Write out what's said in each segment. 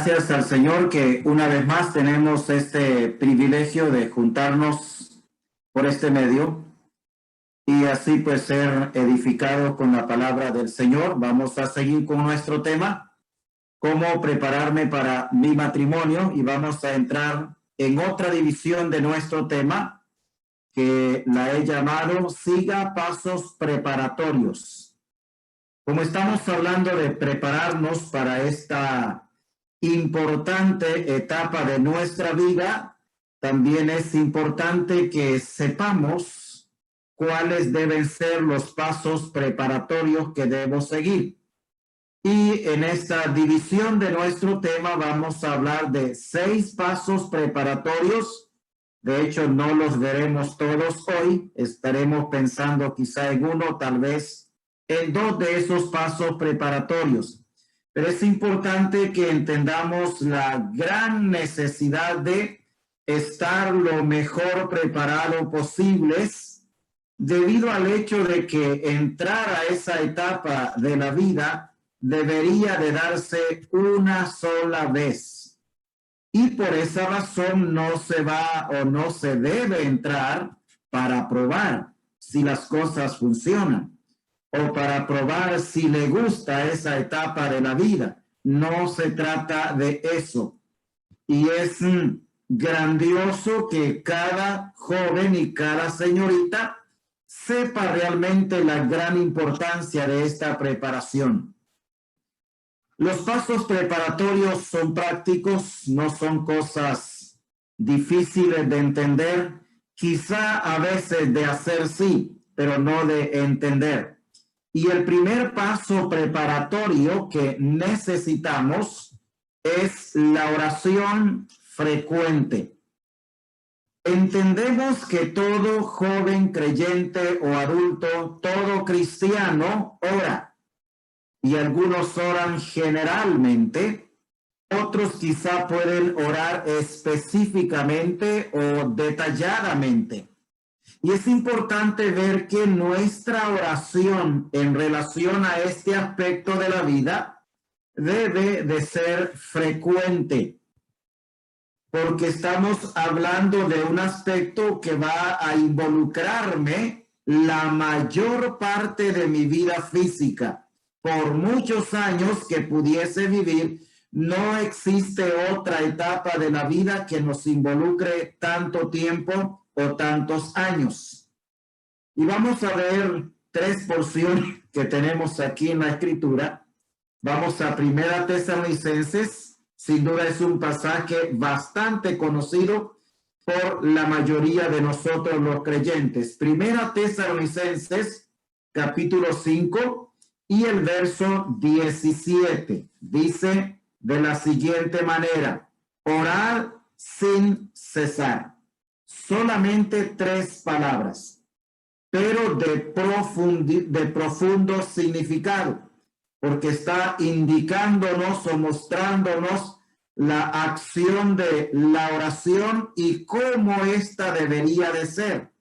Gracias al Señor que una vez más tenemos este privilegio de juntarnos por este medio y así pues ser edificados con la palabra del Señor. Vamos a seguir con nuestro tema, cómo prepararme para mi matrimonio, y vamos a entrar en otra división de nuestro tema que la he llamado Siga Pasos Preparatorios. Como estamos hablando de prepararnos para esta importante etapa de nuestra vida, también es importante que sepamos cuáles deben ser los pasos preparatorios que debo seguir. Y en esta división de nuestro tema vamos a hablar de 6 pasos preparatorios. De hecho, no los veremos todos hoy. Estaremos pensando quizá en uno, tal vez en 2 de esos pasos preparatorios. Pero es importante que entendamos la gran necesidad de estar lo mejor preparado posibles, debido al hecho de que entrar a esa etapa de la vida debería de darse una sola vez. Y por esa razón no se va o no se debe entrar para probar si las cosas funcionan, o para probar si le gusta esa etapa de la vida. No se trata de eso. Y es grandioso que cada joven y cada señorita sepa realmente la gran importancia de esta preparación. Los pasos preparatorios son prácticos, no son cosas difíciles de entender, quizá a veces de hacer sí, pero no de entender. Y el primer paso preparatorio que necesitamos es la oración frecuente. Entendemos que todo joven creyente o adulto, todo cristiano ora. Y algunos oran generalmente, otros quizá pueden orar específicamente o detalladamente. Y es importante ver que nuestra oración en relación a este aspecto de la vida debe de ser frecuente, porque estamos hablando de un aspecto que va a involucrarme la mayor parte de mi vida física. Por muchos años que pudiese vivir, no existe otra etapa de la vida que nos involucre tanto tiempo o tantos años. Y vamos a ver 3 porciones que tenemos aquí en la Escritura. Vamos a 1 Tesalonicenses. Sin duda es un pasaje bastante conocido por la mayoría de nosotros los creyentes. 1 Tesalonicenses, capítulo 5, y el verso 17. Dice de la siguiente manera: orad sin cesar. Solamente 3 palabras, pero de profundo significado, porque está indicándonos o mostrándonos la acción de la oración y cómo ésta debería de ser.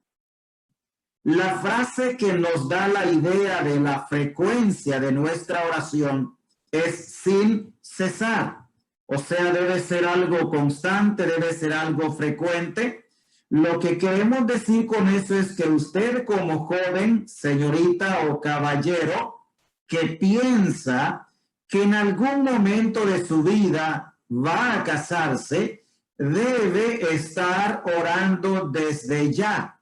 La frase que nos da la idea de la frecuencia de nuestra oración es sin cesar. O sea, debe ser algo constante, debe ser algo frecuente. Lo que queremos decir con eso es que usted, como joven, señorita o caballero, que piensa que en algún momento de su vida va a casarse, debe estar orando desde ya.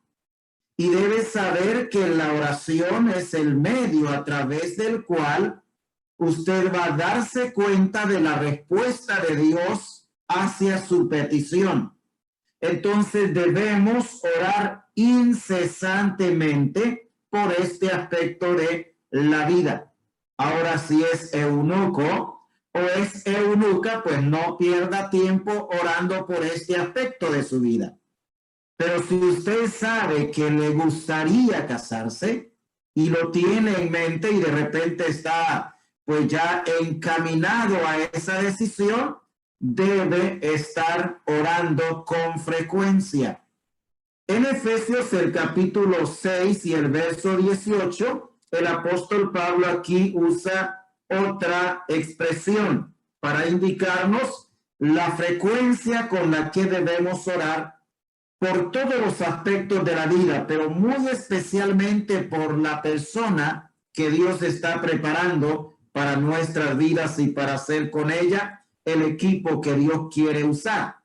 Y debe saber que la oración es el medio a través del cual usted va a darse cuenta de la respuesta de Dios hacia su petición. Entonces debemos orar incesantemente por este aspecto de la vida. Ahora, si es eunuco o es eunuca, pues no pierda tiempo orando por este aspecto de su vida. Pero si usted sabe que le gustaría casarse y lo tiene en mente y de repente está pues ya encaminado a esa decisión, debe estar orando con frecuencia. En Efesios, el capítulo 6 y el verso 18, el apóstol Pablo aquí usa otra expresión para indicarnos la frecuencia con la que debemos orar por todos los aspectos de la vida, pero muy especialmente por la persona que Dios está preparando para nuestras vidas y para hacer con ella el equipo que Dios quiere usar.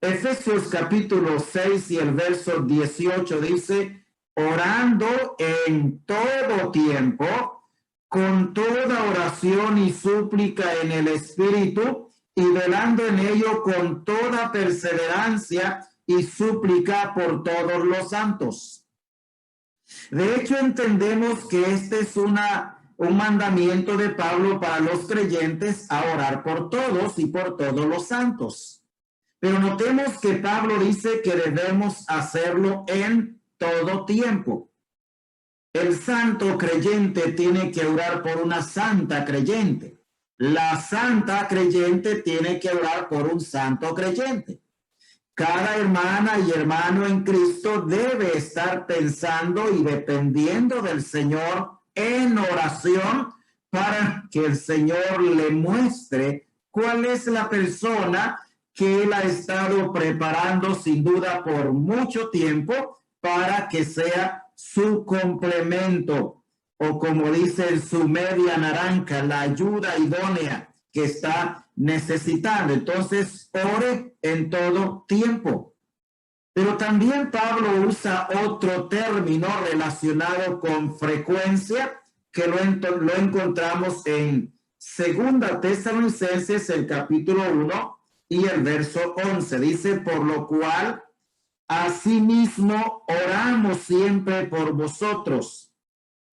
Efesios capítulo 6 y el verso 18 dice, orando en todo tiempo, con toda oración y súplica en el Espíritu, y velando en ello con toda perseverancia y súplica por todos los santos. De hecho, entendemos que este es un mandamiento de Pablo para los creyentes a orar por todos y por todos los santos. Pero notemos que Pablo dice que debemos hacerlo en todo tiempo. El santo creyente tiene que orar por una santa creyente. La santa creyente tiene que orar por un santo creyente. Cada hermana y hermano en Cristo debe estar pensando y dependiendo del Señor en oración para que el Señor le muestre cuál es la persona que Él ha estado preparando sin duda por mucho tiempo para que sea su complemento, o como dice su media naranja, la ayuda idónea que está necesitando. Entonces, ore en todo tiempo. Pero también Pablo usa otro término relacionado con frecuencia que lo encontramos en 2 Tesalonicenses, el capítulo 1 y el verso 11. Dice, por lo cual, asimismo, oramos siempre por vosotros,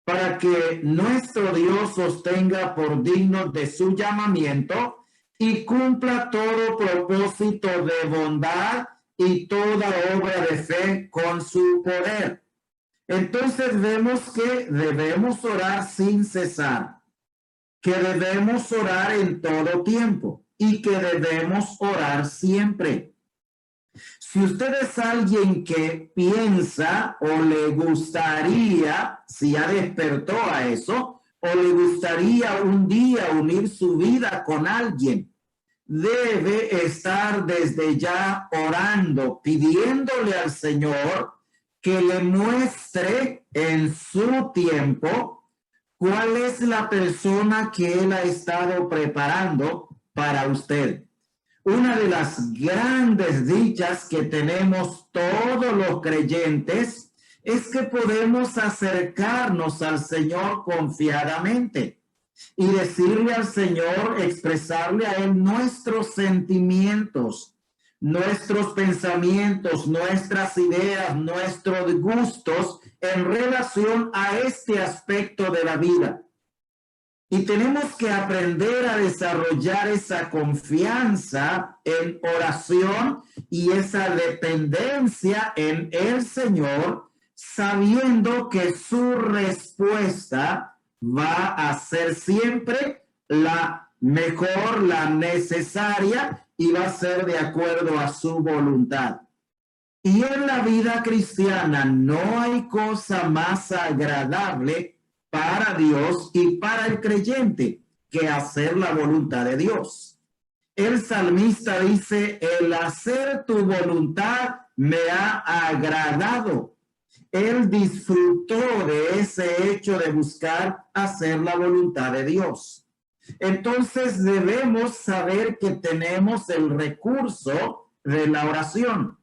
para que nuestro Dios os tenga por dignos de su llamamiento y cumpla todo propósito de bondad y toda obra de fe con su poder. Entonces vemos que debemos orar sin cesar, que debemos orar en todo tiempo y que debemos orar siempre. Si usted es alguien que piensa o le gustaría, si ya despertó a eso, o le gustaría un día unir su vida con alguien, debe estar desde ya orando, pidiéndole al Señor que le muestre en su tiempo cuál es la persona que Él ha estado preparando para usted. Una de las grandes dichas que tenemos todos los creyentes es que podemos acercarnos al Señor confiadamente y decirle al Señor, expresarle a Él nuestros sentimientos, nuestros pensamientos, nuestras ideas, nuestros gustos en relación a este aspecto de la vida. Y tenemos que aprender a desarrollar esa confianza en oración y esa dependencia en el Señor, sabiendo que su respuesta va a ser siempre la mejor, la necesaria, y va a ser de acuerdo a su voluntad. Y en la vida cristiana no hay cosa más agradable para Dios y para el creyente que hacer la voluntad de Dios. El salmista dice, el hacer tu voluntad me ha agradado. Él disfrutó de ese hecho de buscar hacer la voluntad de Dios. Entonces debemos saber que tenemos el recurso de la oración.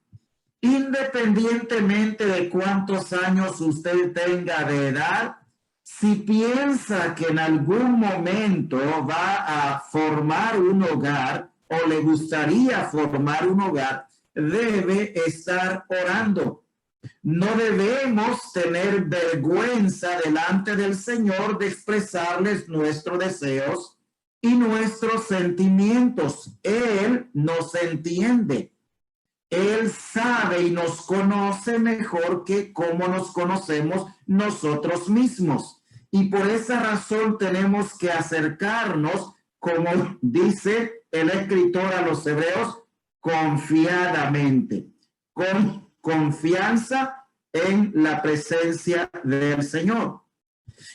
Independientemente de cuántos años usted tenga de edad, si piensa que en algún momento va a formar un hogar o le gustaría formar un hogar, debe estar orando. No debemos tener vergüenza delante del Señor de expresarles nuestros deseos y nuestros sentimientos. Él nos entiende. Él sabe y nos conoce mejor que cómo nos conocemos nosotros mismos. Y por esa razón tenemos que acercarnos, como dice el escritor a los Hebreos, confiadamente, con confianza en la presencia del Señor.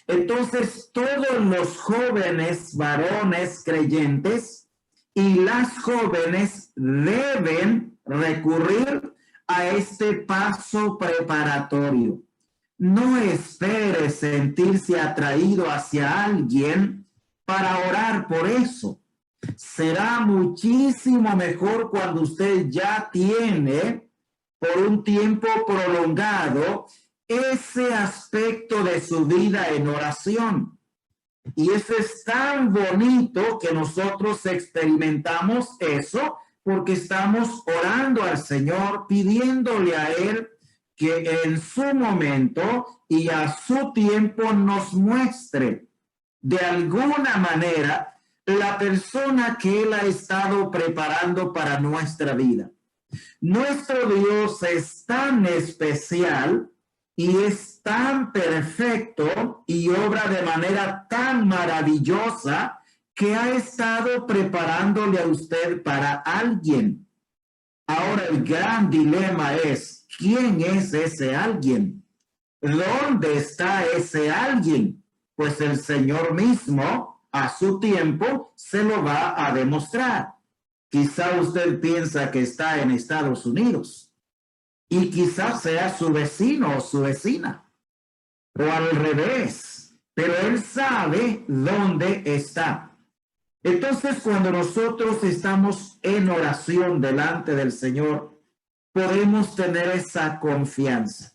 Entonces, todos los jóvenes varones creyentes y las jóvenes deben recurrir a este paso preparatorio. No espere sentirse atraído hacia alguien para orar por eso. Será muchísimo mejor cuando usted ya tiene por un tiempo prolongado ese aspecto de su vida en oración. Y eso es tan bonito que nosotros experimentamos eso porque estamos orando al Señor, pidiéndole a Él que en su momento y a su tiempo nos muestre de alguna manera la persona que Él ha estado preparando para nuestra vida. Nuestro Dios es tan especial y es tan perfecto y obra de manera tan maravillosa que ha estado preparándole a usted para alguien. Ahora el gran dilema es, ¿quién es ese alguien? ¿Dónde está ese alguien? Pues el Señor mismo, a su tiempo, se lo va a demostrar. Quizá usted piensa que está en Estados Unidos y quizá sea su vecino o su vecina, o al revés, pero Él sabe dónde está. Entonces, cuando nosotros estamos en oración delante del Señor, podemos tener esa confianza.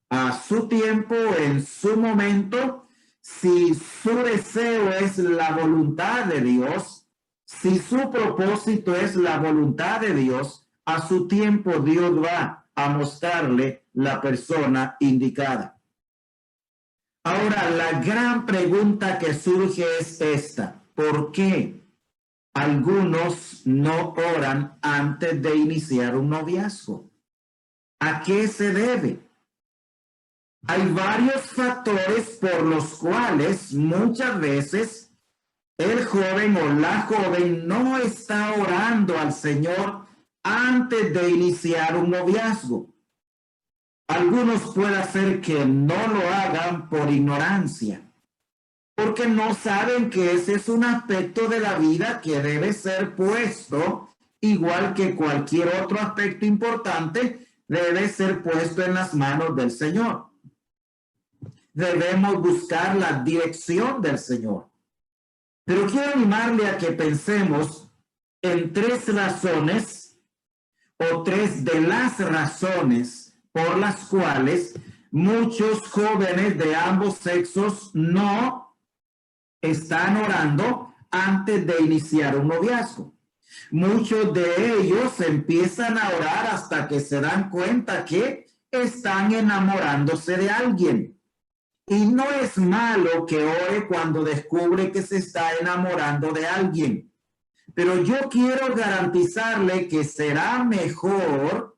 A su tiempo, en su momento, si su deseo es la voluntad de Dios, si su propósito es la voluntad de Dios, a su tiempo Dios va a mostrarle la persona indicada. Ahora, la gran pregunta que surge es esta: ¿por qué algunos no oran antes de iniciar un noviazgo? ¿A qué se debe? Hay varios factores por los cuales muchas veces el joven o la joven no está orando al Señor antes de iniciar un noviazgo. Algunos puede ser que no lo hagan por ignorancia, porque no saben que ese es un aspecto de la vida que debe ser puesto, igual que cualquier otro aspecto importante, debe ser puesto en las manos del Señor. Debemos buscar la dirección del Señor. Pero quiero animarle a que pensemos en tres razones o tres de las razones por las cuales muchos jóvenes de ambos sexos no están orando antes de iniciar un noviazgo. Muchos de ellos empiezan a orar hasta que se dan cuenta que están enamorándose de alguien. Y no es malo que ore cuando descubre que se está enamorando de alguien. Pero yo quiero garantizarle que será mejor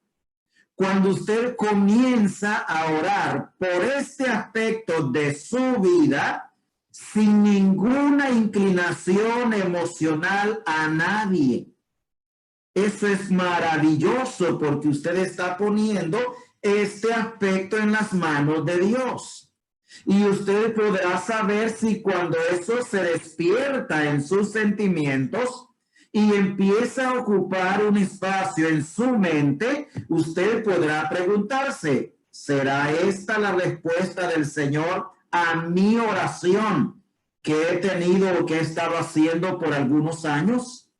cuando usted comienza a orar por este aspecto de su vida sin ninguna inclinación emocional a nadie. Eso es maravilloso porque usted está poniendo este aspecto en las manos de Dios. Y usted podrá saber si cuando eso se despierta en sus sentimientos y empieza a ocupar un espacio en su mente, usted podrá preguntarse, ¿será esta la respuesta del Señor a mi oración que he tenido o que he estado haciendo por algunos años?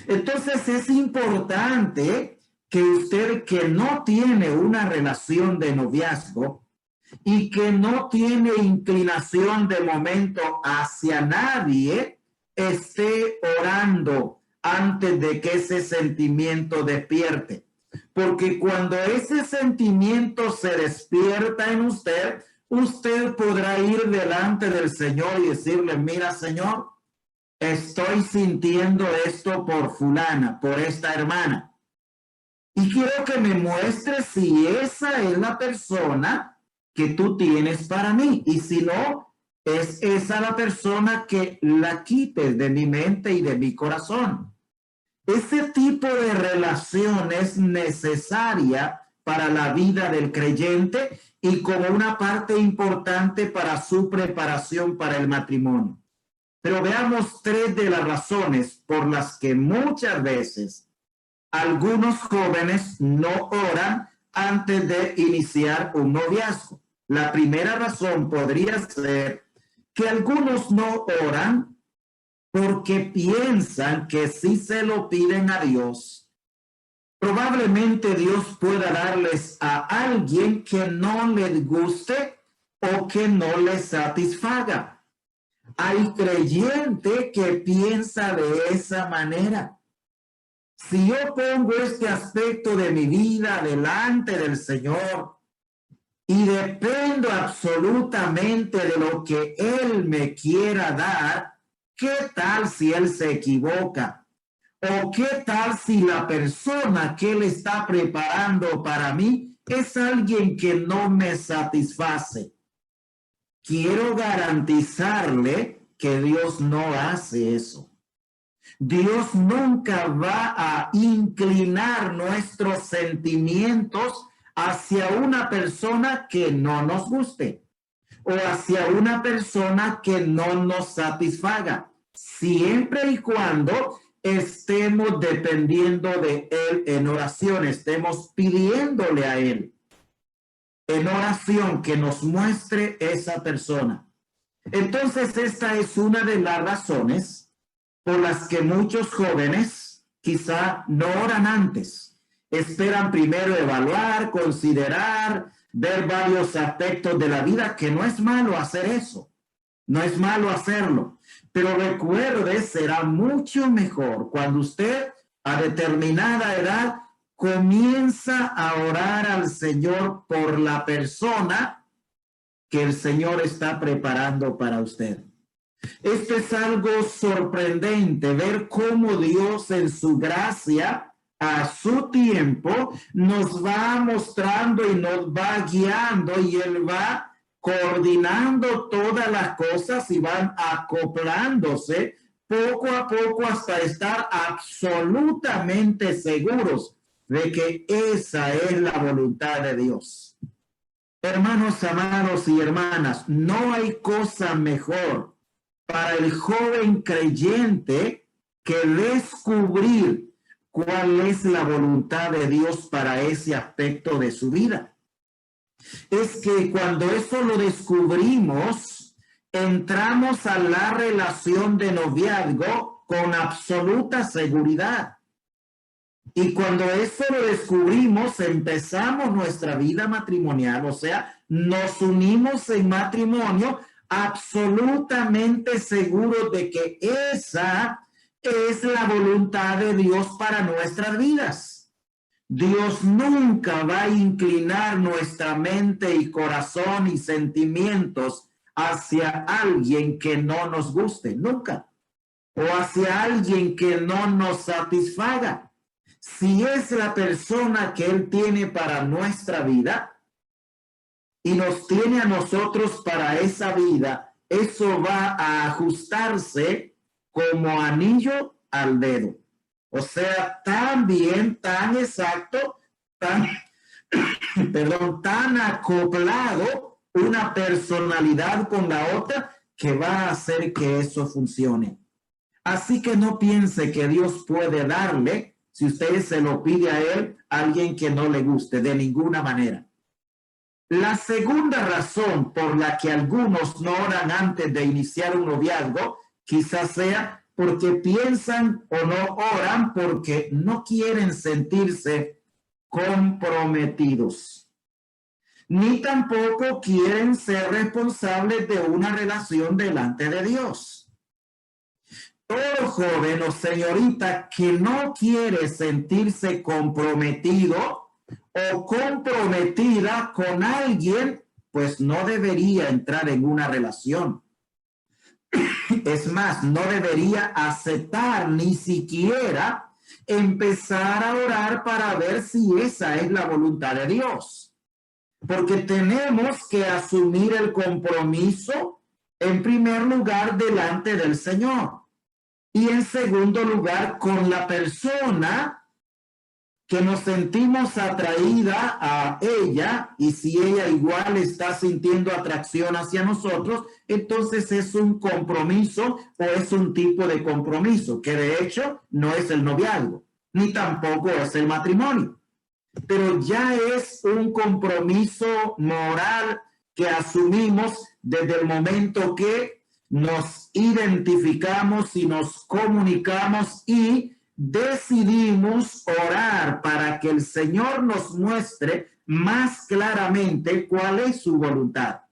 Entonces es importante que usted que no tiene una relación de noviazgo y que no tiene inclinación de momento hacia nadie, esté orando antes de que ese sentimiento despierte. Porque cuando ese sentimiento se despierta en usted, usted podrá ir delante del Señor y decirle, mira, Señor, estoy sintiendo esto por fulana, por esta hermana. Y quiero que me muestres si esa es la persona que tú tienes para mí. Y si no, es esa la persona que la quites de mi mente y de mi corazón. Ese tipo de relación es necesaria para la vida del creyente y como una parte importante para su preparación para el matrimonio. Pero veamos tres de las razones por las que muchas veces algunos jóvenes no oran antes de iniciar un noviazgo. La primera razón podría ser que algunos no oran porque piensan que si se lo piden a Dios, probablemente Dios pueda darles a alguien que no les guste o que no les satisfaga. Hay creyente que piensa de esa manera. Si yo pongo este aspecto de mi vida delante del Señor y dependo absolutamente de lo que Él me quiera dar, ¿qué tal si Él se equivoca? ¿O qué tal si la persona que Él está preparando para mí es alguien que no me satisface? Quiero garantizarle que Dios no hace eso. Dios nunca va a inclinar nuestros sentimientos hacia una persona que no nos guste o hacia una persona que no nos satisfaga, siempre y cuando estemos dependiendo de Él en oración, estemos pidiéndole a Él en oración que nos muestre esa persona. Entonces, esta es una de las razones por las que muchos jóvenes quizá no oran antes. Esperan primero evaluar, considerar, ver varios aspectos de la vida, que no es malo hacer eso. No es malo hacerlo. Pero recuerde, será mucho mejor cuando usted a determinada edad comienza a orar al Señor por la persona que el Señor está preparando para usted. Esto es algo sorprendente, ver cómo Dios en su gracia, a su tiempo, nos va mostrando y nos va guiando y Él va coordinando todas las cosas y van acoplándose poco a poco hasta estar absolutamente seguros de que esa es la voluntad de Dios. Hermanos amados y hermanas, no hay cosa mejor para el joven creyente que descubrir cuál es la voluntad de Dios para ese aspecto de su vida. Es que cuando eso lo descubrimos, entramos a la relación de noviazgo con absoluta seguridad. Y cuando eso lo descubrimos, empezamos nuestra vida matrimonial, o sea, nos unimos en matrimonio absolutamente seguros de que esa es la voluntad de Dios para nuestras vidas. Dios nunca va a inclinar nuestra mente y corazón y sentimientos hacia alguien que no nos guste, nunca. O hacia alguien que no nos satisfaga. Si es la persona que Él tiene para nuestra vida y nos tiene a nosotros para esa vida, eso va a ajustarse como anillo al dedo. O sea, tan bien, tan exacto, tan acoplado una personalidad con la otra que va a hacer que eso funcione. Así que no piense que Dios puede darle, si usted se lo pide a Él, a alguien que no le guste, de ninguna manera. La segunda razón por la que algunos no oran antes de iniciar un noviazgo, quizás sea porque piensan o no oran porque no quieren sentirse comprometidos, ni tampoco quieren ser responsables de una relación delante de Dios. Todo joven o señorita que no quiere sentirse comprometido o comprometida con alguien, pues no debería entrar en una relación. Es más, no debería aceptar ni siquiera empezar a orar para ver si esa es la voluntad de Dios. Porque tenemos que asumir el compromiso en primer lugar delante del Señor. Y en segundo lugar, con la persona que nos sentimos atraída a ella, y si ella igual está sintiendo atracción hacia nosotros, entonces es un compromiso o es un tipo de compromiso, que de hecho no es el noviazgo, ni tampoco es el matrimonio, pero ya es un compromiso moral que asumimos desde el momento que nos identificamos y nos comunicamos y decidimos orar para que el Señor nos muestre más claramente cuál es su voluntad.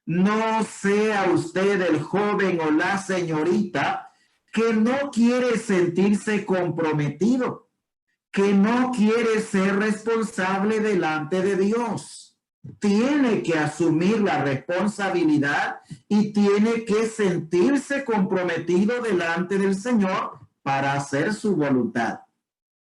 No sea usted el joven o la señorita que no quiere sentirse comprometido, que no quiere ser responsable delante de Dios. Tiene que asumir la responsabilidad y tiene que sentirse comprometido delante del Señor para hacer su voluntad.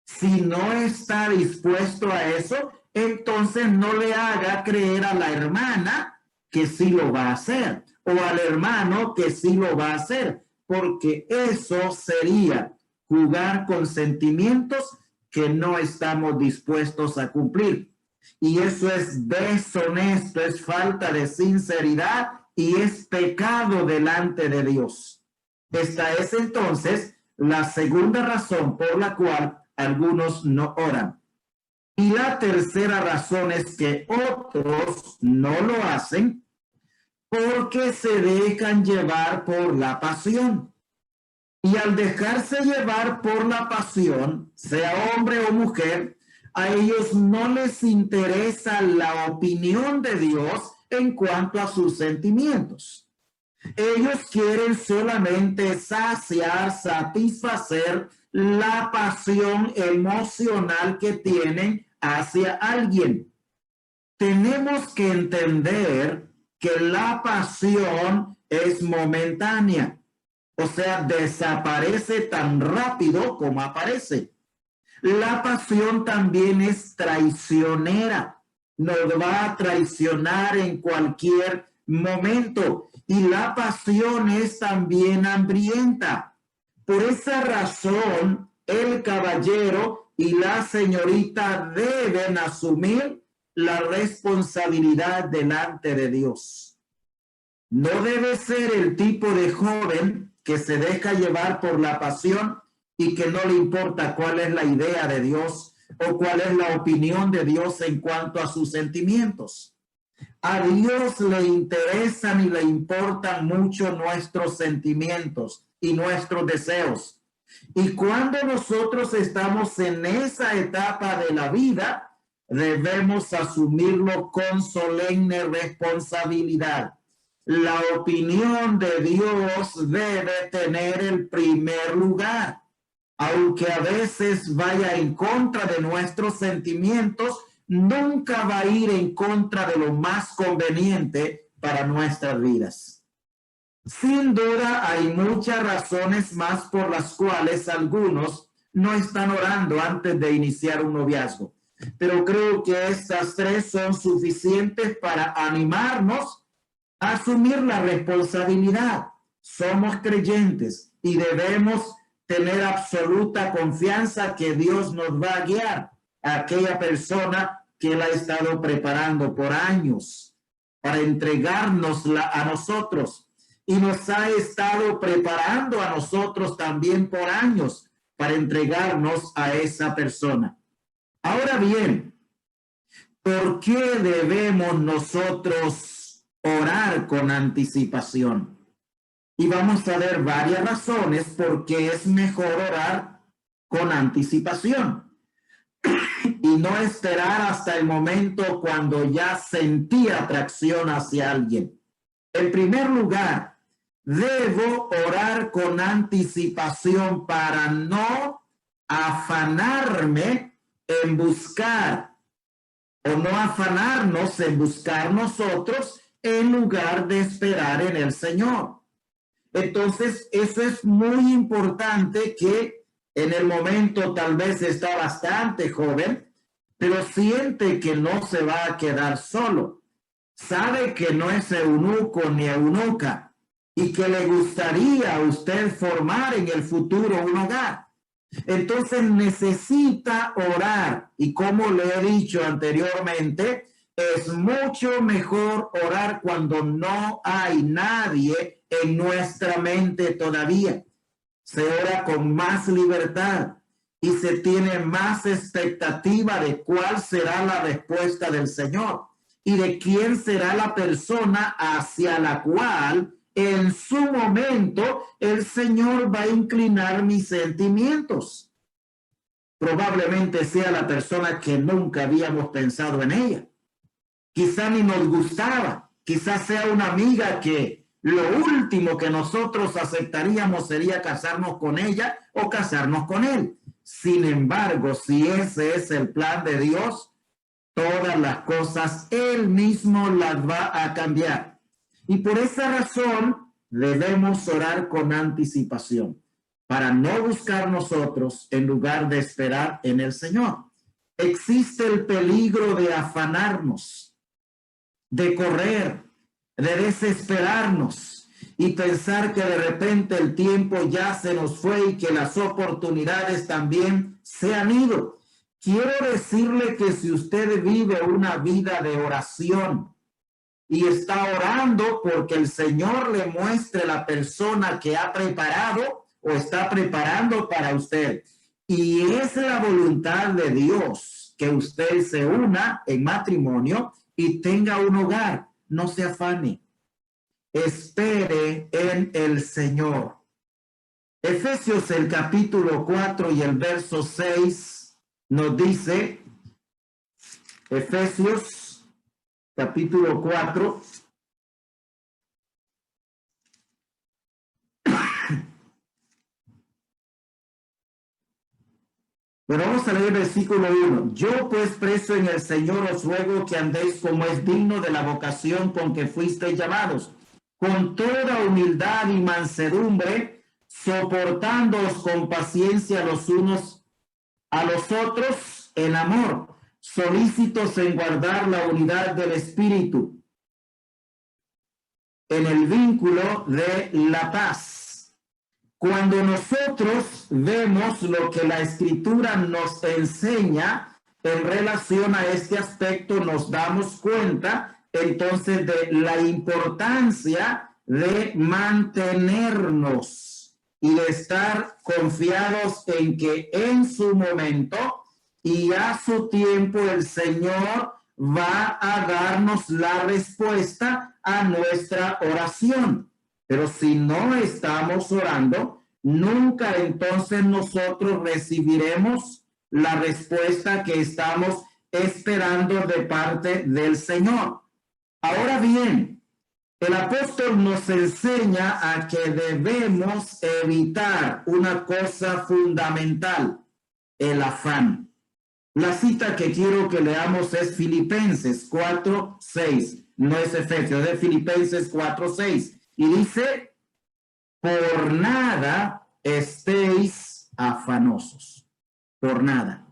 Si no está dispuesto a eso, entonces no le haga creer a la hermana que sí lo va a hacer, o al hermano que sí lo va a hacer, porque eso sería jugar con sentimientos que no estamos dispuestos a cumplir. Y eso es deshonesto, es falta de sinceridad y es pecado delante de Dios. Esta es entonces la segunda razón por la cual algunos no oran. Y la tercera razón es que otros no lo hacen porque se dejan llevar por la pasión. Y al dejarse llevar por la pasión, sea hombre o mujer, a ellos no les interesa la opinión de Dios en cuanto a sus sentimientos. Ellos quieren solamente saciar, satisfacer la pasión emocional que tienen hacia alguien. Tenemos que entender que la pasión es momentánea. O sea, desaparece tan rápido como aparece. La pasión también es traicionera. Nos va a traicionar en cualquier momento. Y la pasión es también hambrienta. Por esa razón, el caballero y la señorita deben asumir la responsabilidad delante de Dios. No debe ser el tipo de joven que se deja llevar por la pasión y que no le importa cuál es la idea de Dios o cuál es la opinión de Dios en cuanto a sus sentimientos. A Dios le interesan y le importan mucho nuestros sentimientos y nuestros deseos. Y cuando nosotros estamos en esa etapa de la vida, debemos asumirlo con solemne responsabilidad. La opinión de Dios debe tener el primer lugar, aunque a veces vaya en contra de nuestros sentimientos, nunca va a ir en contra de lo más conveniente para nuestras vidas. Sin duda hay muchas razones más por las cuales algunos no están orando antes de iniciar un noviazgo, pero creo que estas tres son suficientes para animarnos a asumir la responsabilidad. Somos creyentes y debemos tener absoluta confianza que Dios nos va a guiar a aquella persona que Él ha estado preparando por años para entregárnosla a nosotros, y nos ha estado preparando a nosotros también por años para entregarnos a esa persona. Ahora bien, ¿por qué debemos nosotros orar con anticipación? Y vamos a ver varias razones por qué es mejor orar con anticipación y no esperar hasta el momento cuando ya sentí atracción hacia alguien. En primer lugar, debo orar con anticipación para no afanarme en buscar o no afanarnos en buscar nosotros en lugar de esperar en el Señor. Entonces, eso es muy importante, que en el momento tal vez está bastante joven, pero siente que no se va a quedar solo. Sabe que no es eunuco ni eunuca y que le gustaría a usted formar en el futuro un hogar. Entonces necesita orar. Y como le he dicho anteriormente, es mucho mejor orar cuando no hay nadie en nuestra mente todavía. Se ora con más libertad y se tiene más expectativa de cuál será la respuesta del Señor y de quién será la persona hacia la cual en su momento el Señor va a inclinar mis sentimientos. Probablemente sea la persona que nunca habíamos pensado en ella. Quizá ni nos gustaba, quizás sea una amiga que lo último que nosotros aceptaríamos sería casarnos con ella o casarnos con él. Sin embargo, si ese es el plan de Dios, todas las cosas Él mismo las va a cambiar. Y por esa razón debemos orar con anticipación para no buscar nosotros en lugar de esperar en el Señor. Existe el peligro de afanarnos, de correr, de desesperarnos y pensar que de repente el tiempo ya se nos fue y que las oportunidades también se han ido. Quiero decirle que si usted vive una vida de oración y está orando porque el Señor le muestre la persona que ha preparado o está preparando para usted, y es la voluntad de Dios que usted se una en matrimonio y tenga un hogar, no se afane, espere en el Señor. Efesios el capítulo 4 y el verso 6 nos dice, Efesios capítulo 4, pero vamos a leer el versículo 1. Yo pues preso en el Señor os ruego que andéis como es digno de la vocación con que fuisteis llamados, con toda humildad y mansedumbre, soportándoos con paciencia los unos a los otros en amor, solícitos en guardar la unidad del Espíritu, en el vínculo de la paz. Cuando nosotros vemos lo que la Escritura nos enseña en relación a este aspecto, nos damos cuenta entonces de la importancia de mantenernos y de estar confiados en que en su momento y a su tiempo el Señor va a darnos la respuesta a nuestra oración. Pero si no estamos orando, nunca entonces nosotros recibiremos la respuesta que estamos esperando de parte del Señor. Ahora bien, el apóstol nos enseña a que debemos evitar una cosa fundamental, el afán. La cita que quiero que leamos es Filipenses 4:6, no es Efesios, es Filipenses 4:6. Y dice, por nada estéis afanosos, por nada.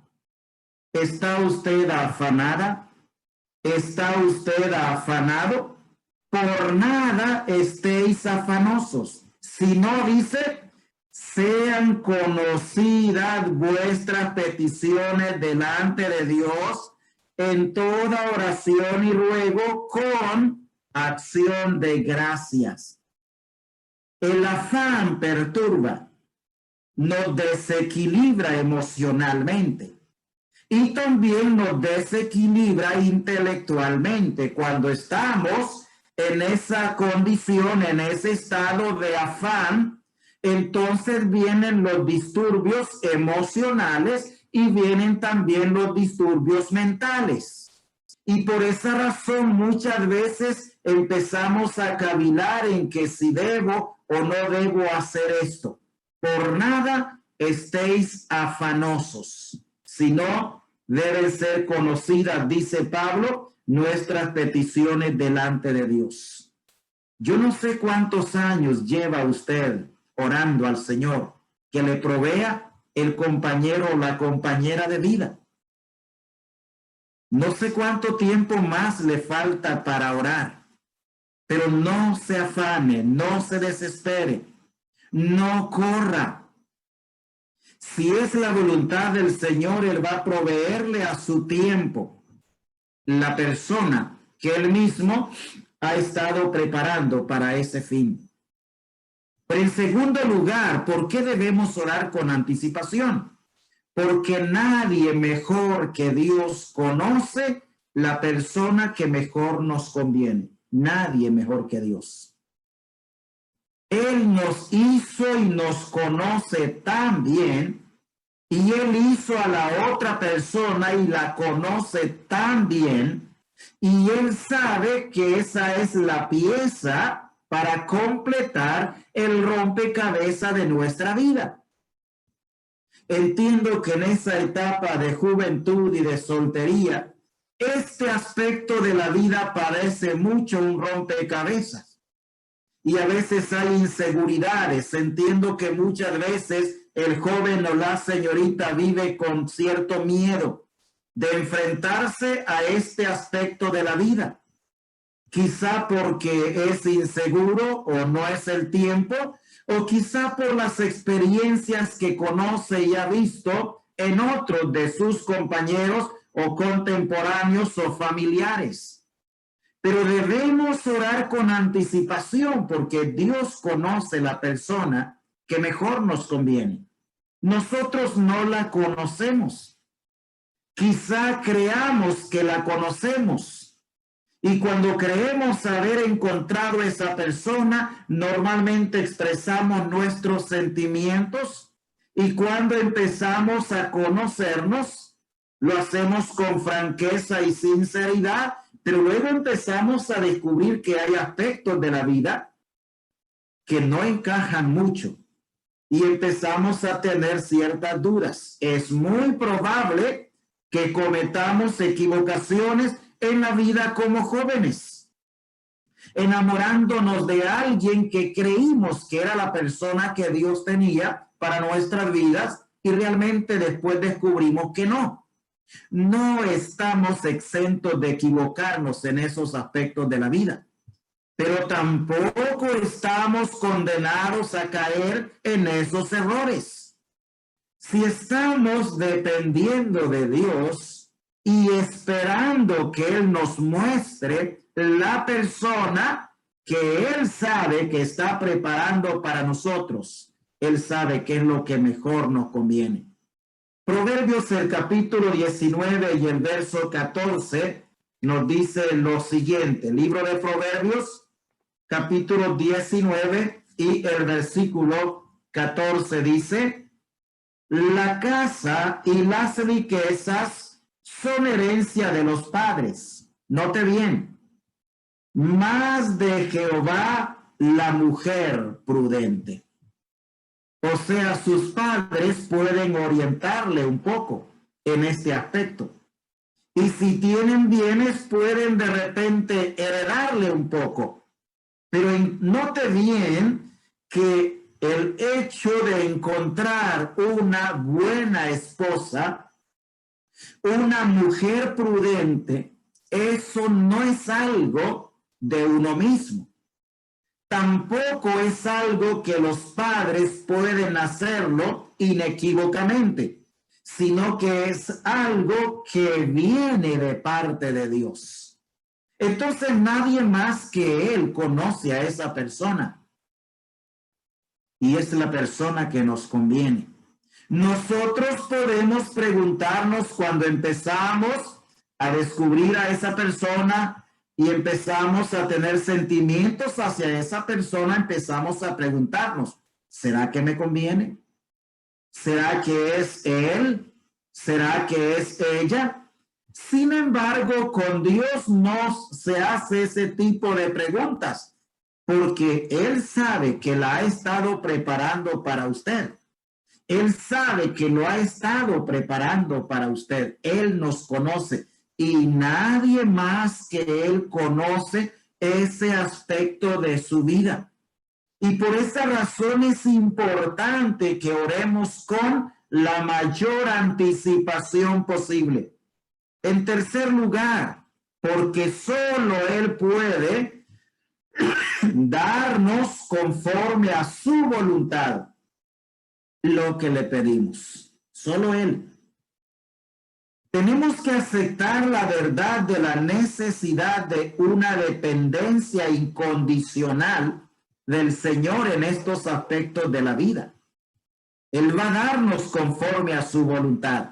¿Está usted afanada? ¿Está usted afanado? Por nada estéis afanosos. Si no, dice, sean conocidas vuestras peticiones delante de Dios en toda oración y ruego con acción de gracias. El afán perturba, nos desequilibra emocionalmente y también nos desequilibra intelectualmente. Cuando estamos en esa condición, en ese estado de afán, entonces vienen los disturbios emocionales y vienen también los disturbios mentales. Y por esa razón muchas veces empezamos a cavilar en que si debo o no debo hacer esto. Por nada estéis afanosos, sino deben ser conocidas, dice Pablo, nuestras peticiones delante de Dios. Yo no sé cuántos años lleva usted orando al Señor que le provea el compañero o la compañera de vida. No sé cuánto tiempo más le falta para orar, pero no se afane, no se desespere, no corra. Si es la voluntad del Señor, Él va a proveerle a su tiempo la persona que Él mismo ha estado preparando para ese fin. Pero en segundo lugar, ¿por qué debemos orar con anticipación? Porque nadie mejor que Dios conoce la persona que mejor nos conviene. Nadie mejor que Dios. Él nos hizo y nos conoce tan bien, y Él hizo a la otra persona y la conoce tan bien, y Él sabe que esa es la pieza para completar el rompecabezas de nuestra vida. Entiendo que en esa etapa de juventud y de soltería, este aspecto de la vida parece mucho un rompecabezas. Y a veces hay inseguridades. Entiendo que muchas veces el joven o la señorita vive con cierto miedo de enfrentarse a este aspecto de la vida. Quizá porque es inseguro o no es el tiempo, o quizá por las experiencias que conoce y ha visto en otros de sus compañeros o contemporáneos o familiares. Pero debemos orar con anticipación porque Dios conoce la persona que mejor nos conviene. Nosotros no la conocemos. Quizá creamos que la conocemos. Y cuando creemos haber encontrado esa persona, normalmente expresamos nuestros sentimientos, y cuando empezamos a conocernos, lo hacemos con franqueza y sinceridad, pero luego empezamos a descubrir que hay aspectos de la vida que no encajan mucho y empezamos a tener ciertas dudas. Es muy probable que cometamos equivocaciones en la vida como jóvenes, enamorándonos de alguien que creímos que era la persona que Dios tenía para nuestras vidas, y realmente después descubrimos que no. No estamos exentos de equivocarnos en esos aspectos de la vida, pero tampoco estamos condenados a caer en esos errores. Si estamos dependiendo de Dios y esperando que Él nos muestre la persona que Él sabe que está preparando para nosotros, Él sabe qué es lo que mejor nos conviene. Proverbios, el capítulo 19 y el verso 14 nos dice lo siguiente. Libro de Proverbios, capítulo 19 y el versículo 14 dice: la casa y las riquezas son herencia de los padres. Note bien, más de Jehová la mujer prudente. O sea, sus padres pueden orientarle un poco en este aspecto. Y si tienen bienes, pueden de repente heredarle un poco. Pero note bien que el hecho de encontrar una buena esposa, una mujer prudente, eso no es algo de uno mismo. Tampoco es algo que los padres pueden hacerlo inequívocamente, sino que es algo que viene de parte de Dios. Entonces nadie más que Él conoce a esa persona, y es la persona que nos conviene. Nosotros podemos preguntarnos cuando empezamos a descubrir a esa persona y empezamos a tener sentimientos hacia esa persona, empezamos a preguntarnos, ¿será que me conviene? ¿Será que es él? ¿Será que es ella? Sin embargo, con Dios no se hace ese tipo de preguntas, porque Él sabe que la ha estado preparando para usted. Él sabe que lo ha estado preparando para usted. Él nos conoce. Y nadie más que Él conoce ese aspecto de su vida. Y por esa razón es importante que oremos con la mayor anticipación posible. En tercer lugar, porque solo Él puede darnos conforme a su voluntad. lo que le pedimos. Solo Él. Tenemos que aceptar la verdad de la necesidad de una dependencia incondicional del Señor en estos aspectos de la vida. Él va a darnos conforme a su voluntad.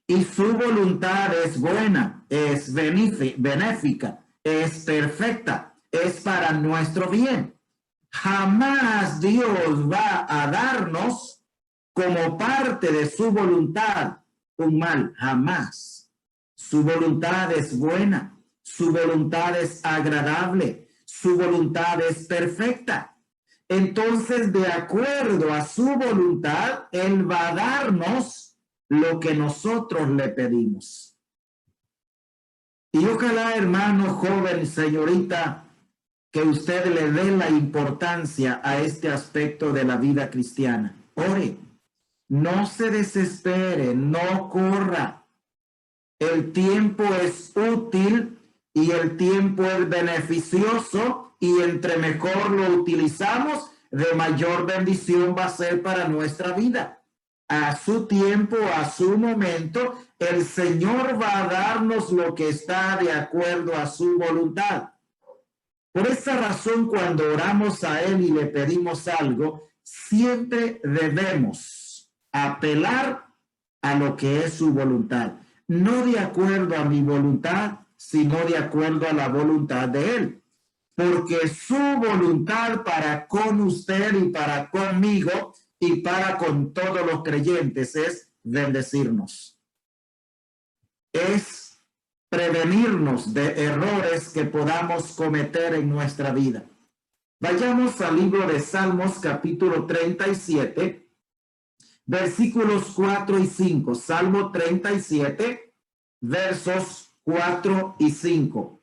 Y su voluntad es buena, es benéfica, es perfecta, es para nuestro bien. Jamás Dios va a darnos como parte de su voluntad un mal, jamás. Su voluntad es buena, su voluntad es agradable, su voluntad es perfecta. Entonces, de acuerdo a su voluntad, Él va a darnos lo que nosotros le pedimos. Y ojalá, hermano, joven, señorita, que usted le dé la importancia a este aspecto de la vida cristiana. Ore, no se desespere, no corra. El tiempo es útil y el tiempo es beneficioso, y entre mejor lo utilizamos, de mayor bendición va a ser para nuestra vida. A su tiempo, a su momento, el Señor va a darnos lo que está de acuerdo a su voluntad. Por esa razón, cuando oramos a Él y le pedimos algo, siempre debemos apelar a lo que es su voluntad. No de acuerdo a mi voluntad, sino de acuerdo a la voluntad de Él. Porque su voluntad para con usted y para conmigo y para con todos los creyentes es bendecirnos. Es prevenirnos de errores que podamos cometer en nuestra vida. Vayamos al libro de Salmos, capítulo 37, versículos 4 y 5. Salmo 37, versos 4 y 5.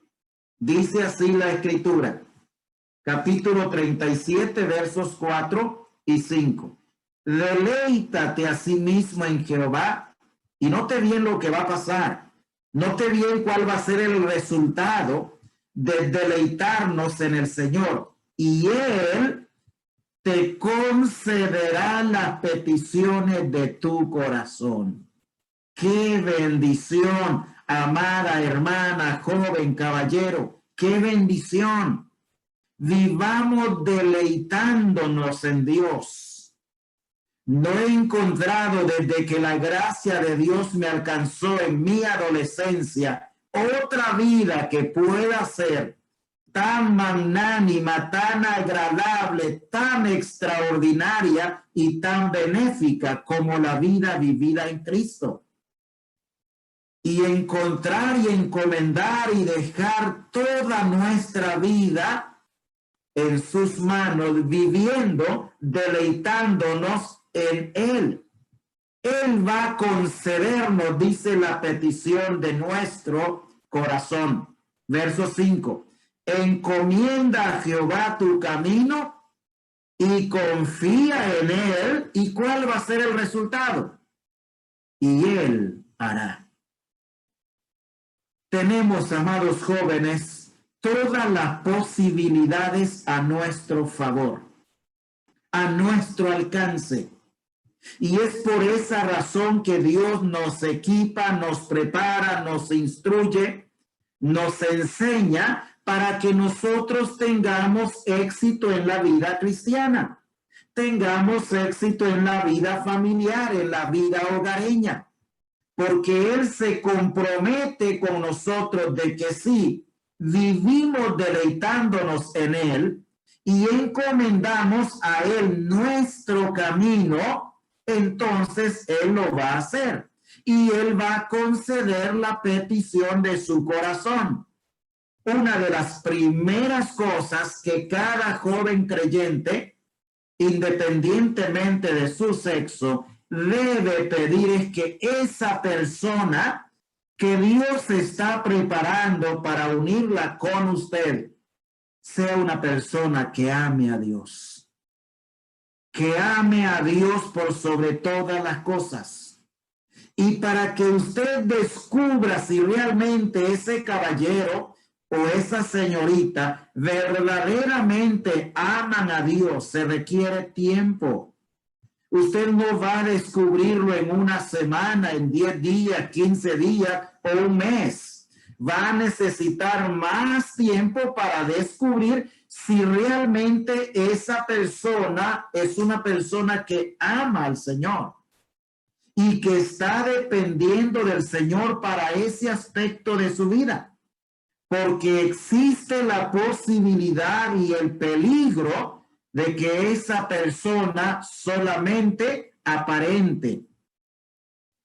Dice así la Escritura, capítulo 37, versos 4 y 5. Deleítate a sí mismo en Jehová, y note bien lo que va a pasar. Note bien cuál va a ser el resultado de deleitarnos en el Señor. Y Él te concederá las peticiones de tu corazón. ¡Qué bendición, amada hermana, joven, caballero! ¡Qué bendición! Vivamos deleitándonos en Dios. No he encontrado desde que la gracia de Dios me alcanzó en mi adolescencia otra vida que pueda ser tan magnánima, tan agradable, tan extraordinaria y tan benéfica como la vida vivida en Cristo. Y encontrar y encomendar y dejar toda nuestra vida en sus manos, viviendo, deleitándonos en Él. Él va a concedernos, dice, la petición de nuestro corazón. Verso 5. Encomienda a Jehová tu camino y confía en Él. ¿Y cuál va a ser el resultado? Y Él hará. Tenemos, amados jóvenes, todas las posibilidades a nuestro favor, a nuestro alcance. Y es por esa razón que Dios nos equipa, nos prepara, nos instruye, nos enseña para que nosotros tengamos éxito en la vida cristiana, tengamos éxito en la vida familiar, en la vida hogareña, porque Él se compromete con nosotros de que si vivimos deleitándonos en Él y encomendamos a Él nuestro camino, entonces Él lo va a hacer y Él va a conceder la petición de su corazón. Una de las primeras cosas que cada joven creyente, independientemente de su sexo, debe pedir es que esa persona que Dios está preparando para unirla con usted sea una persona que ame a Dios. Que ame a Dios por sobre todas las cosas. Y para que usted descubra si realmente ese caballero o esa señorita verdaderamente aman a Dios, se requiere tiempo. Usted no va a descubrirlo en una semana, en 10 días, 15 días o un mes. Va a necesitar más tiempo para descubrir si realmente esa persona es una persona que ama al Señor y que está dependiendo del Señor para ese aspecto de su vida. Porque existe la posibilidad y el peligro de que esa persona solamente aparente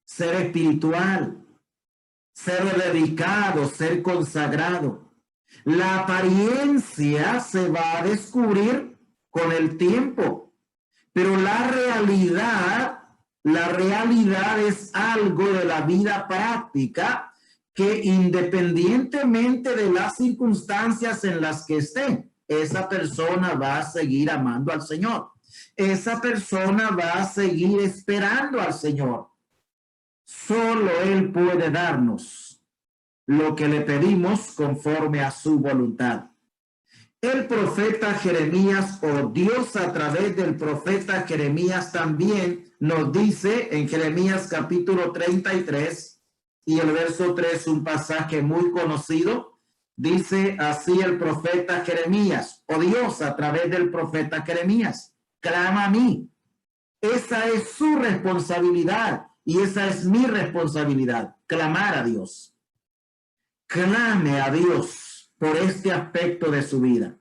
ser espiritual, ser dedicado, ser consagrado. La apariencia se va a descubrir con el tiempo, pero la realidad es algo de la vida práctica que independientemente de las circunstancias en las que esté, esa persona va a seguir amando al Señor. Esa persona va a seguir esperando al Señor. Solo Él puede darnos lo que le pedimos conforme a su voluntad. El profeta Jeremías, o Dios a través del profeta Jeremías también nos dice en Jeremías capítulo 33 y el verso 3, un pasaje muy conocido, dice así el profeta Jeremías, o Dios a través del profeta Jeremías, clama a mí. Esa es su responsabilidad y esa es mi responsabilidad, clamar a Dios. Clame a Dios por este aspecto de su vida.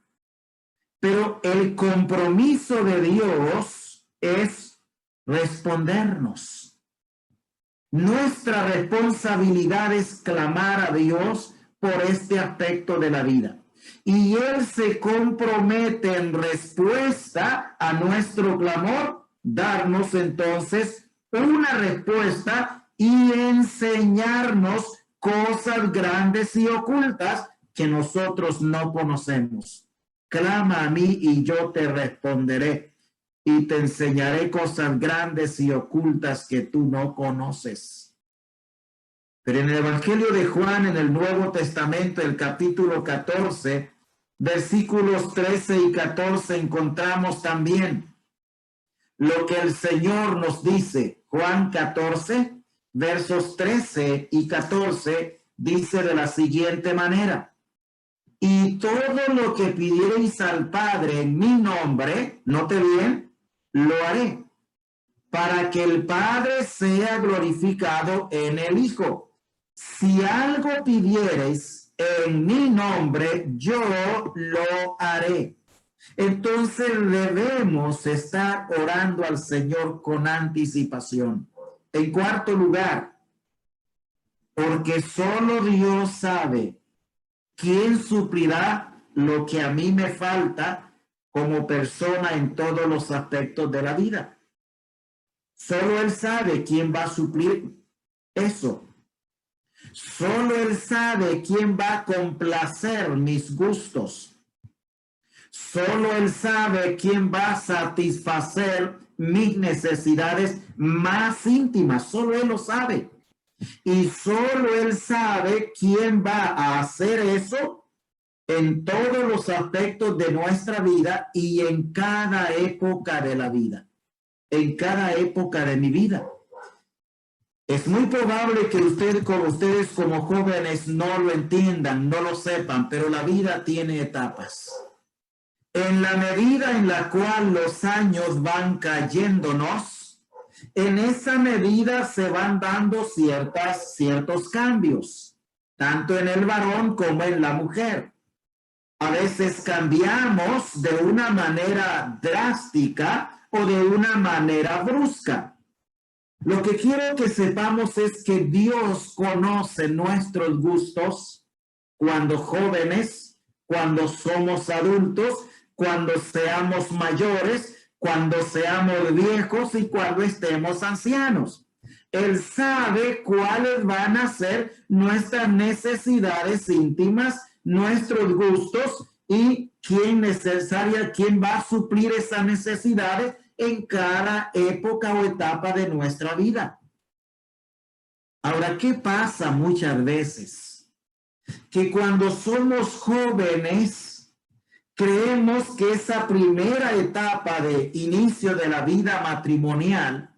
Pero el compromiso de Dios es respondernos. Nuestra responsabilidad es clamar a Dios por este aspecto de la vida. Y Él se compromete en respuesta a nuestro clamor, darnos entonces una respuesta y enseñarnos cosas grandes y ocultas que nosotros no conocemos. Clama a mí y yo te responderé y te enseñaré cosas grandes y ocultas que tú no conoces. Pero en el Evangelio de Juan, en el Nuevo Testamento, el capítulo 14, versículos 13 y 14, encontramos también lo que el Señor nos dice. Juan 14, versos 13 y 14, dice de la siguiente manera: y todo lo que pidiereis al Padre en mi nombre, note bien, lo haré, para que el Padre sea glorificado en el Hijo. Si algo pidiereis en mi nombre, yo lo haré. Entonces debemos estar orando al Señor con anticipación. En cuarto lugar, porque solo Dios sabe quién suplirá lo que a mí me falta como persona en todos los aspectos de la vida. Solo Él sabe quién va a suplir eso. Solo Él sabe quién va a complacer mis gustos. Solo Él sabe quién va a satisfacer mis necesidades más íntimas. Solo Él lo sabe. Y solo Él sabe quién va a hacer eso en todos los aspectos de nuestra vida y en cada época de la vida. En cada época de mi vida. Es muy probable que ustedes como jóvenes no lo entiendan, no lo sepan, pero la vida tiene etapas. En la medida en la cual los años van cayéndonos, en esa medida se van dando ciertos cambios, tanto en el varón como en la mujer. A veces cambiamos de una manera drástica o de una manera brusca. Lo que quiero que sepamos es que Dios conoce nuestros gustos cuando jóvenes, cuando somos adultos, cuando seamos mayores, cuando seamos viejos y cuando estemos ancianos. Él sabe cuáles van a ser nuestras necesidades íntimas, nuestros gustos y quién va a suplir esas necesidades en cada época o etapa de nuestra vida. Ahora, ¿qué pasa muchas veces? Que cuando somos jóvenes creemos que esa primera etapa de inicio de la vida matrimonial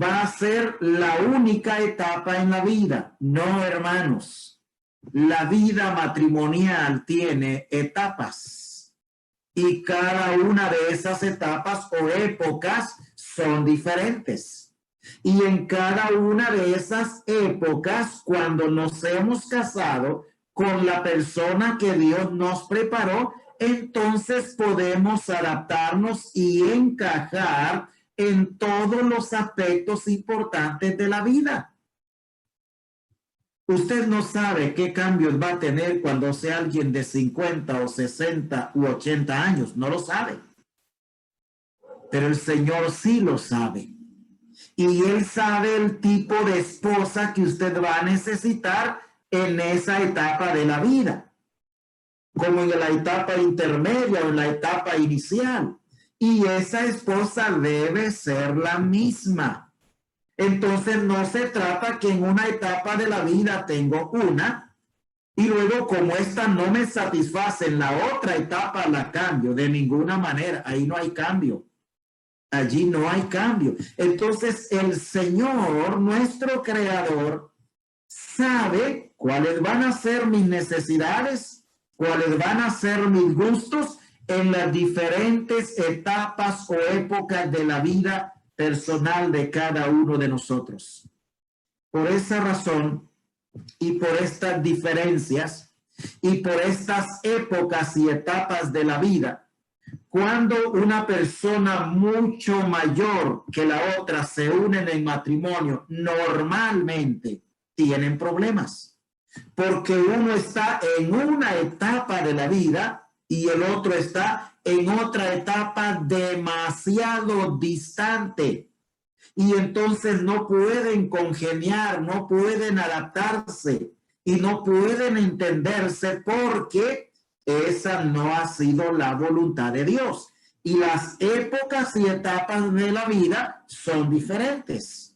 va a ser la única etapa en la vida. No, hermanos. La vida matrimonial tiene etapas y cada una de esas etapas o épocas son diferentes. Y en cada una de esas épocas, cuando nos hemos casado con la persona que Dios nos preparó, entonces podemos adaptarnos y encajar en todos los aspectos importantes de la vida. Usted no sabe qué cambios va a tener cuando sea alguien de 50 o 60 u 80 años. No lo sabe. Pero el Señor sí lo sabe. Y Él sabe el tipo de esposa que usted va a necesitar en esa etapa de la vida, como en la etapa intermedia o en la etapa inicial. Y esa esposa debe ser la misma. Entonces no se trata que en una etapa de la vida tengo una y luego como esta no me satisface en la otra etapa la cambio. De ninguna manera, ahí no hay cambio. Allí no hay cambio. Entonces el Señor, nuestro Creador, sabe cuáles van a ser mis necesidades, cuáles van a ser mis gustos en las diferentes etapas o épocas de la vida personal de cada uno de nosotros. Por esa razón y por estas diferencias y por estas épocas y etapas de la vida, cuando una persona mucho mayor que la otra se unen en matrimonio, normalmente tienen problemas, porque uno está en una etapa de la vida y el otro está en otra etapa demasiado distante. Y entonces no pueden congeniar, no pueden adaptarse y no pueden entenderse porque esa no ha sido la voluntad de Dios. Y las épocas y etapas de la vida son diferentes.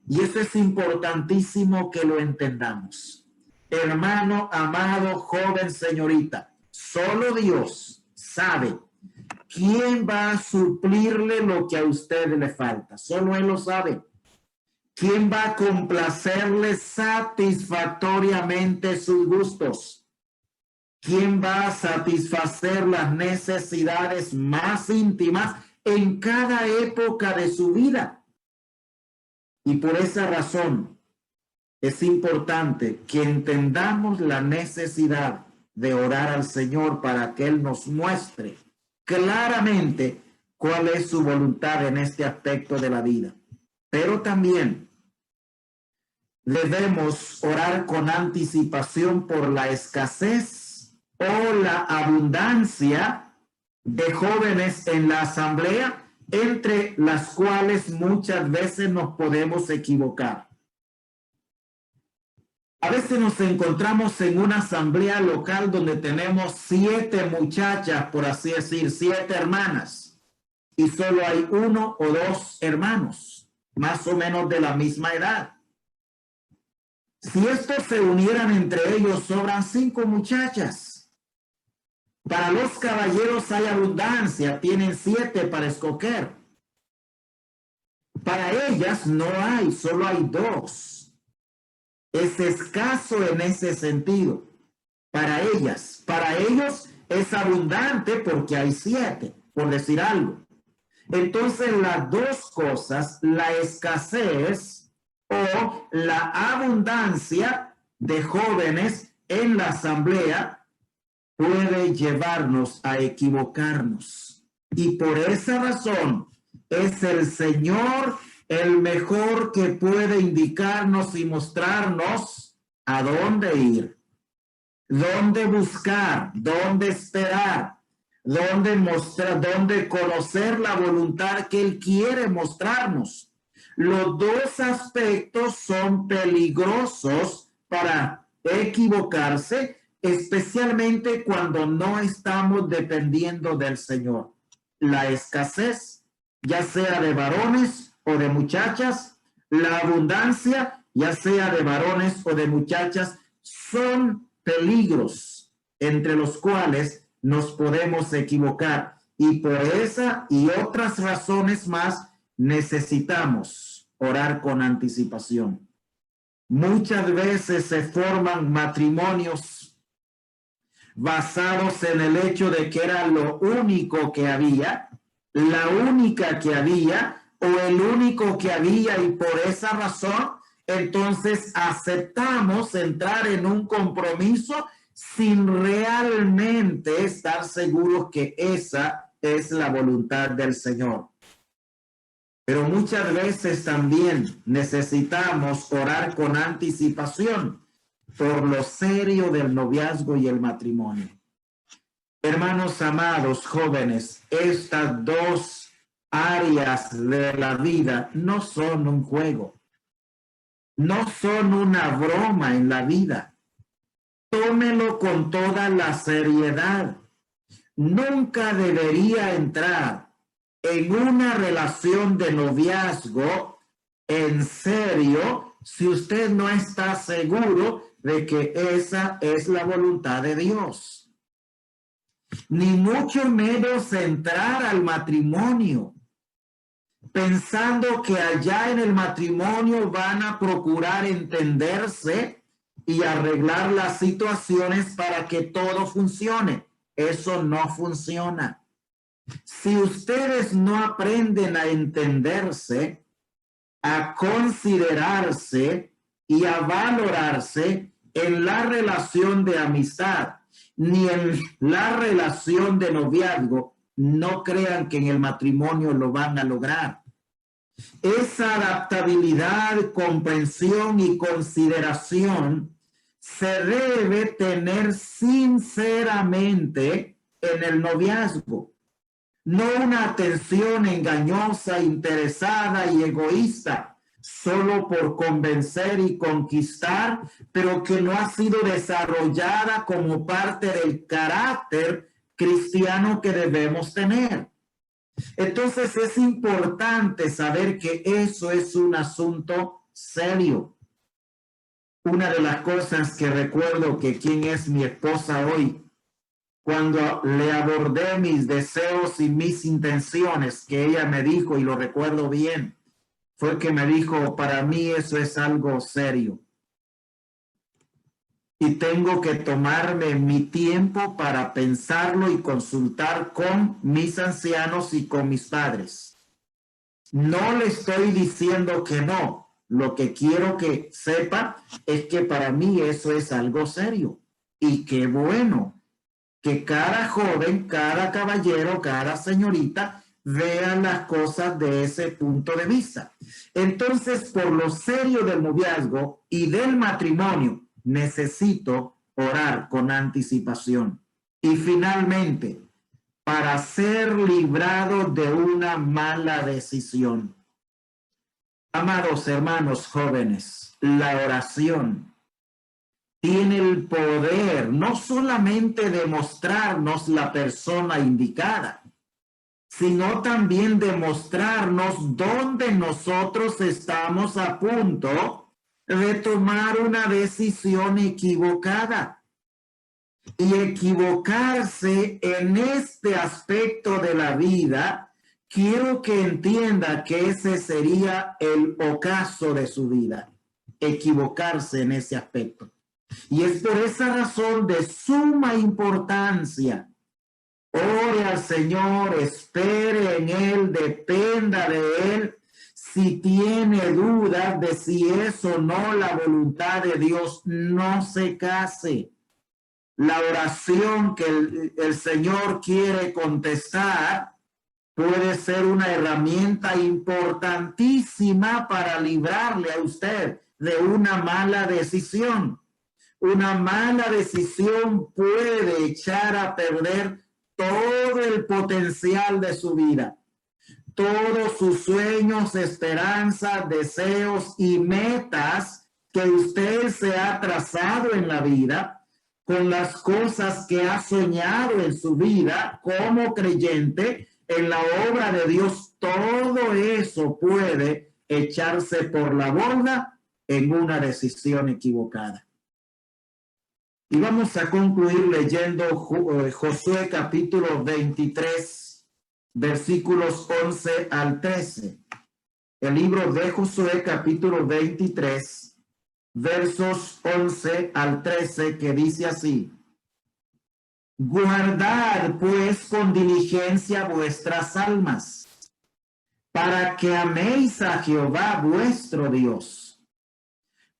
Y eso es importantísimo que lo entendamos. Hermano, amado, joven, señorita, solo Dios sabe quién va a suplirle lo que a usted le falta. Solo Él lo sabe. ¿Quién va a complacerle satisfactoriamente sus gustos? ¿Quién va a satisfacer las necesidades más íntimas en cada época de su vida? Y por esa razón es importante que entendamos la necesidad de orar al Señor para que Él nos muestre claramente cuál es su voluntad en este aspecto de la vida. Pero también debemos orar con anticipación por la escasez o la abundancia de jóvenes en la asamblea, entre las cuales muchas veces nos podemos equivocar. A veces nos encontramos en una asamblea local donde tenemos 7 muchachas, por así decir, 7 hermanas, y solo hay 1 o 2 hermanos, más o menos de la misma edad. Si estos se unieran entre ellos, sobran 5 muchachas. Para los caballeros hay abundancia, tienen 7 para escoger. Para ellas no hay, solo hay 2. Es escaso en ese sentido. Para ellas, para ellos es abundante porque hay 7, por decir algo. Entonces las dos cosas, la escasez o la abundancia de jóvenes en la asamblea, puede llevarnos a equivocarnos. Y por esa razón es el Señor el mejor que puede indicarnos y mostrarnos a dónde ir, dónde buscar, dónde esperar, dónde mostrar, dónde conocer la voluntad que Él quiere mostrarnos. Los dos aspectos son peligrosos para equivocarse, especialmente cuando no estamos dependiendo del Señor. La escasez, ya sea de varones o de muchachas, la abundancia, ya sea de varones o de muchachas, son peligros entre los cuales nos podemos equivocar. Y por esa y otras razones más necesitamos orar con anticipación. Muchas veces se forman matrimonios basados en el hecho de que era lo único que había, la única que había o el único que había, y por esa razón entonces aceptamos entrar en un compromiso sin realmente estar seguros que esa es la voluntad del Señor. Pero muchas veces también necesitamos orar con anticipación por lo serio del noviazgo y el matrimonio. Hermanos amados, jóvenes, estas dos áreas de la vida no son un juego, no son una broma en la vida. Tómelo con toda la seriedad. Nunca debería entrar en una relación de noviazgo en serio si usted no está seguro de que esa es la voluntad de Dios. Ni mucho menos entrar al matrimonio pensando que allá en el matrimonio van a procurar entenderse y arreglar las situaciones para que todo funcione. Eso no funciona. Si ustedes no aprenden a entenderse, a considerarse y a valorarse en la relación de amistad, ni en la relación de noviazgo, no crean que en el matrimonio lo van a lograr. Esa adaptabilidad, comprensión y consideración se debe tener sinceramente en el noviazgo. No una atención engañosa, interesada y egoísta, solo por convencer y conquistar, pero que no ha sido desarrollada como parte del carácter cristiano que debemos tener. Entonces es importante saber que eso es un asunto serio. Una de las cosas que recuerdo que quien es mi esposa hoy, cuando le abordé mis deseos y mis intenciones, que ella me dijo, y lo recuerdo bien, fue que me dijo, para mí eso es algo serio. Y tengo que tomarme mi tiempo para pensarlo y consultar con mis ancianos y con mis padres. No le estoy diciendo que no. Lo que quiero que sepa es que para mí eso es algo serio. Y qué bueno que cada joven, cada caballero, cada señorita vean las cosas de ese punto de vista. Entonces, por lo serio del noviazgo y del matrimonio, necesito orar con anticipación. Y finalmente, para ser librado de una mala decisión. Amados hermanos jóvenes, la oración tiene el poder no solamente de mostrarnos la persona indicada, sino también de mostrarnos dónde nosotros estamos a punto de tomar una decisión equivocada. Y equivocarse en este aspecto de la vida, quiero que entienda que ese sería el ocaso de su vida, equivocarse en ese aspecto. Y es por esa razón de suma importancia. Ore al Señor, espere en Él, dependa de Él. Si tiene dudas de si es o no la voluntad de Dios, no se case. La oración que el Señor quiere contestar puede ser una herramienta importantísima para librarle a usted de una mala decisión. Una mala decisión puede echar a perder todo el potencial de su vida, todos sus sueños, esperanzas, deseos y metas que usted se ha trazado en la vida, con las cosas que ha soñado en su vida como creyente en la obra de Dios. Todo eso puede echarse por la borda en una decisión equivocada. Y vamos a concluir leyendo Josué capítulo 23, versículos 11 al 13. El libro de Josué capítulo 23, versos 11 al 13, que dice así: guardad pues con diligencia vuestras almas, para que améis a Jehová vuestro Dios.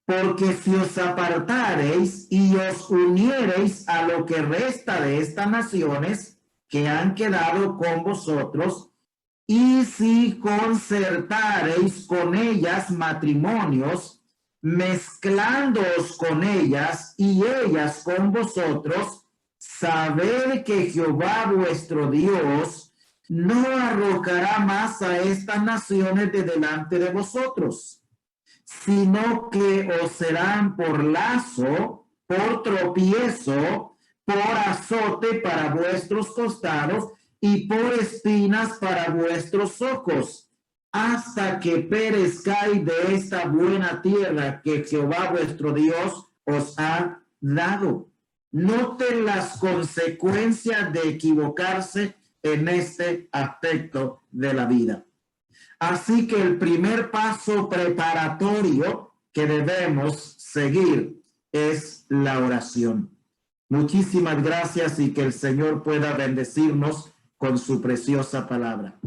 Porque si os apartareis y os uniereis a lo que resta de estas naciones que han quedado con vosotros, y si concertareis con ellas matrimonios, mezclándoos con ellas y ellas con vosotros, sabed que Jehová vuestro Dios no arrojará más a estas naciones de delante de vosotros, sino que os serán por lazo, por tropiezo, por azote para vuestros costados y por espinas para vuestros ojos, hasta que perezcáis de esta buena tierra que Jehová vuestro Dios os ha dado. Noten las consecuencias de equivocarse en este aspecto de la vida. Así que el primer paso preparatorio que debemos seguir es la oración. Muchísimas gracias y que el Señor pueda bendecirnos con su preciosa palabra.